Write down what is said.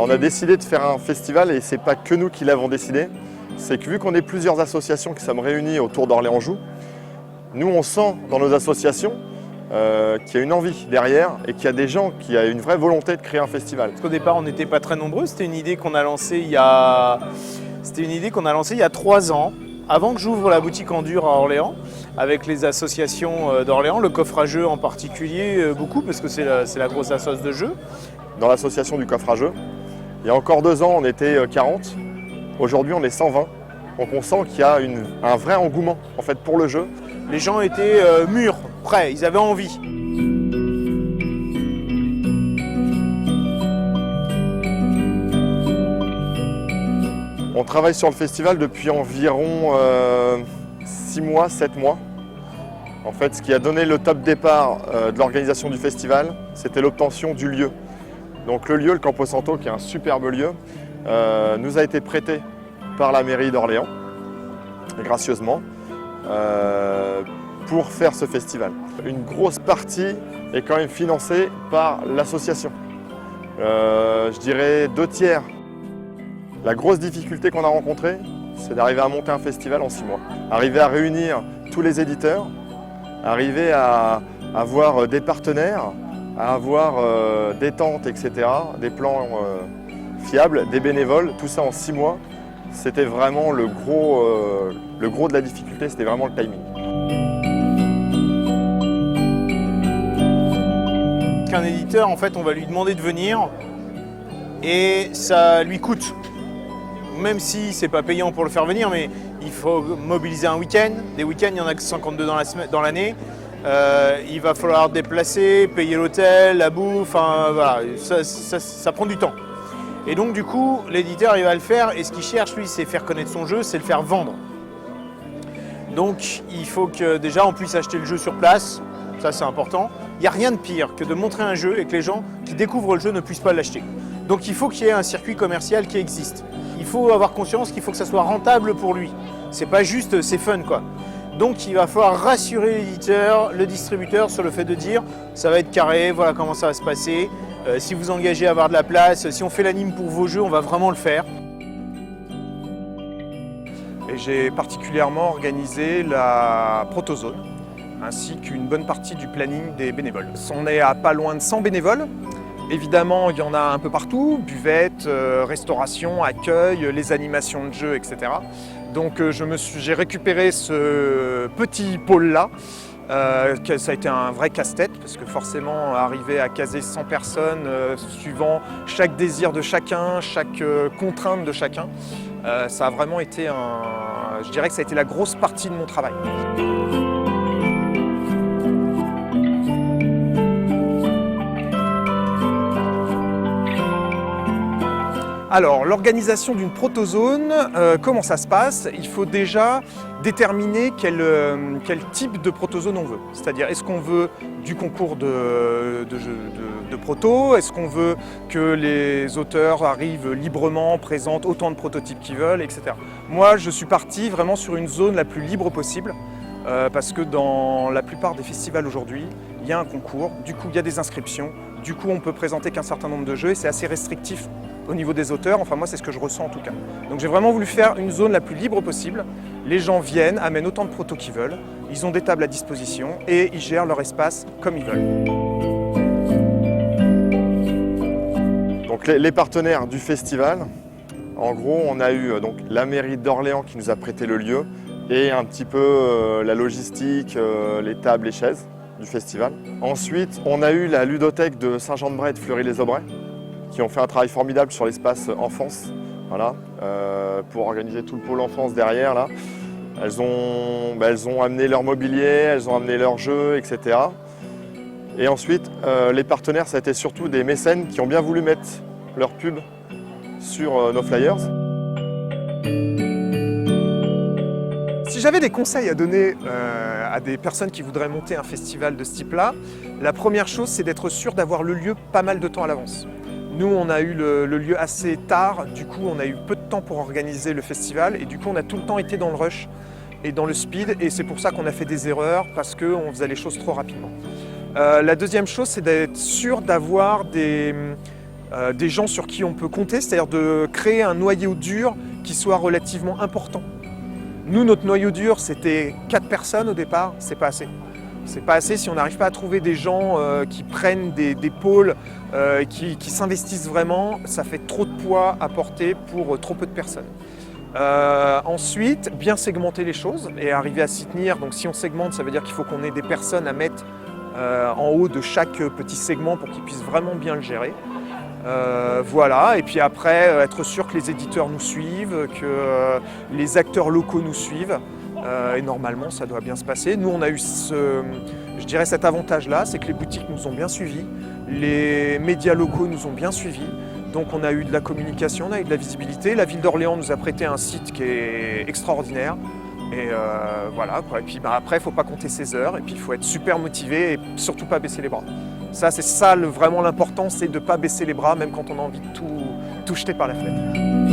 on a décidé de faire un festival et c'est pas que nous qui l'avons décidé. C'est que vu qu'on est plusieurs associations qui sommes réunies autour d'Orléans Joue, nous on sent dans nos associations qu'il y a une envie derrière et qu'il y a des gens qui ont une vraie volonté de créer un festival. Parce qu'au départ, on n'était pas très nombreux. C'était une idée qu'on a lancée il y a 3 ans, avant que j'ouvre la boutique en dur à Orléans, avec les associations d'Orléans, le coffre à jeux en particulier, beaucoup, parce que c'est la grosse association de jeux. Dans l'association du coffre à jeux, il y a encore 2 ans, on était 40. Aujourd'hui, on est 120. Donc on sent qu'il y a un vrai engouement en fait, pour le jeu. Les gens étaient mûrs, prêts, ils avaient envie. On travaille sur le festival depuis environ 6 mois, 7 mois. En fait, ce qui a donné le top départ de l'organisation du festival, c'était l'obtention du lieu. Donc le lieu, le Campo Santo, qui est un superbe lieu, nous a été prêté par la mairie d'Orléans, gracieusement, pour faire ce festival. Une grosse partie est quand même financée par l'association. Je dirais 2/3. La grosse difficulté qu'on a rencontrée, c'est d'arriver à monter un festival en 6 mois. Arriver à réunir tous les éditeurs, arriver à avoir des partenaires, à avoir des tentes, etc., des plans fiables, des bénévoles, tout ça en 6 mois. C'était vraiment le gros de la difficulté, c'était vraiment le timing. Qu'un éditeur, en fait, on va lui demander de venir et ça lui coûte. Même si c'est pas payant pour le faire venir, mais il faut mobiliser un week-end. Des week-ends, il y en a que 52 dans l'année. Il va falloir déplacer, payer l'hôtel, la bouffe, enfin voilà, ça prend du temps. Et donc du coup, l'éditeur il va le faire et ce qu'il cherche lui, c'est faire connaître son jeu, c'est le faire vendre. Donc il faut que déjà on puisse acheter le jeu sur place, ça c'est important. Il n'y a rien de pire que de montrer un jeu et que les gens qui découvrent le jeu ne puissent pas l'acheter. Donc il faut qu'il y ait un circuit commercial qui existe. Il faut avoir conscience qu'il faut que ça soit rentable pour lui. C'est pas juste c'est fun quoi. Donc il va falloir rassurer l'éditeur, le distributeur sur le fait de dire ça va être carré, voilà comment ça va se passer. Si vous engagez à avoir de la place, si on fait l'anime pour vos jeux, on va vraiment le faire. Et j'ai particulièrement organisé la protozone ainsi qu'une bonne partie du planning des bénévoles. On est à pas loin de 100 bénévoles. Évidemment, il y en a un peu partout, buvette, restauration, accueil, les animations de jeux, etc. Donc j'ai récupéré ce petit pôle-là. Ça a été un vrai casse-tête parce que forcément arriver à caser 100 personnes suivant chaque désir de chacun, chaque contrainte de chacun, ça a vraiment été je dirais que ça a été la grosse partie de mon travail. Alors, l'organisation d'une protozone, comment ça se passe? Il faut déjà déterminer quel type de protozone on veut. C'est-à-dire, est-ce qu'on veut du concours de proto? Est-ce qu'on veut que les auteurs arrivent librement, présentent autant de prototypes qu'ils veulent, etc. Moi, je suis parti vraiment sur une zone la plus libre possible, parce que dans la plupart des festivals aujourd'hui, il y a un concours, du coup il y a des inscriptions, du coup on peut présenter qu'un certain nombre de jeux et c'est assez restrictif au niveau des auteurs, enfin moi c'est ce que je ressens en tout cas. Donc j'ai vraiment voulu faire une zone la plus libre possible. Les gens viennent, amènent autant de protos qu'ils veulent, ils ont des tables à disposition et ils gèrent leur espace comme ils veulent. Donc les partenaires du festival, en gros on a eu donc, la mairie d'Orléans qui nous a prêté le lieu et un petit peu la logistique, les tables, les chaises du festival. Ensuite on a eu la ludothèque de Saint-Jean-de-Bray et de Fleury-les-Aubrais qui ont fait un travail formidable sur l'espace enfance, voilà, pour organiser tout le pôle enfance derrière. Là. Elles ont amené leur mobilier, elles ont amené leurs jeux, etc. Et ensuite, les partenaires, ça a été surtout des mécènes qui ont bien voulu mettre leur pub sur nos flyers. Si j'avais des conseils à donner à des personnes qui voudraient monter un festival de ce type-là, la première chose, c'est d'être sûr d'avoir le lieu pas mal de temps à l'avance. Nous, on a eu le lieu assez tard, du coup, on a eu peu de temps pour organiser le festival et du coup, on a tout le temps été dans le rush et dans le speed et c'est pour ça qu'on a fait des erreurs parce qu'on faisait les choses trop rapidement. La deuxième chose, c'est d'être sûr d'avoir des des gens sur qui on peut compter, c'est-à-dire de créer un noyau dur qui soit relativement important. Nous, notre noyau dur, c'était 4 personnes au départ, c'est pas assez. C'est pas assez si on n'arrive pas à trouver des gens qui prennent des pôles, qui s'investissent vraiment, ça fait trop de poids à porter pour trop peu de personnes. Ensuite, bien segmenter les choses et arriver à s'y tenir. Donc si on segmente, ça veut dire qu'il faut qu'on ait des personnes à mettre en haut de chaque petit segment pour qu'ils puissent vraiment bien le gérer. Voilà, et puis après, être sûr que les éditeurs nous suivent, que les acteurs locaux nous suivent. Et normalement, ça doit bien se passer. Nous, on a eu cet avantage-là, c'est que les boutiques nous ont bien suivis, les médias locaux nous ont bien suivis. Donc on a eu de la communication, on a eu de la visibilité. La ville d'Orléans nous a prêté un site qui est extraordinaire. Et voilà, quoi. Et puis après, il ne faut pas compter ses heures, et puis il faut être super motivé et surtout pas baisser les bras. Ça, c'est ça vraiment l'important, c'est de ne pas baisser les bras, même quand on a envie de tout jeter par la fenêtre.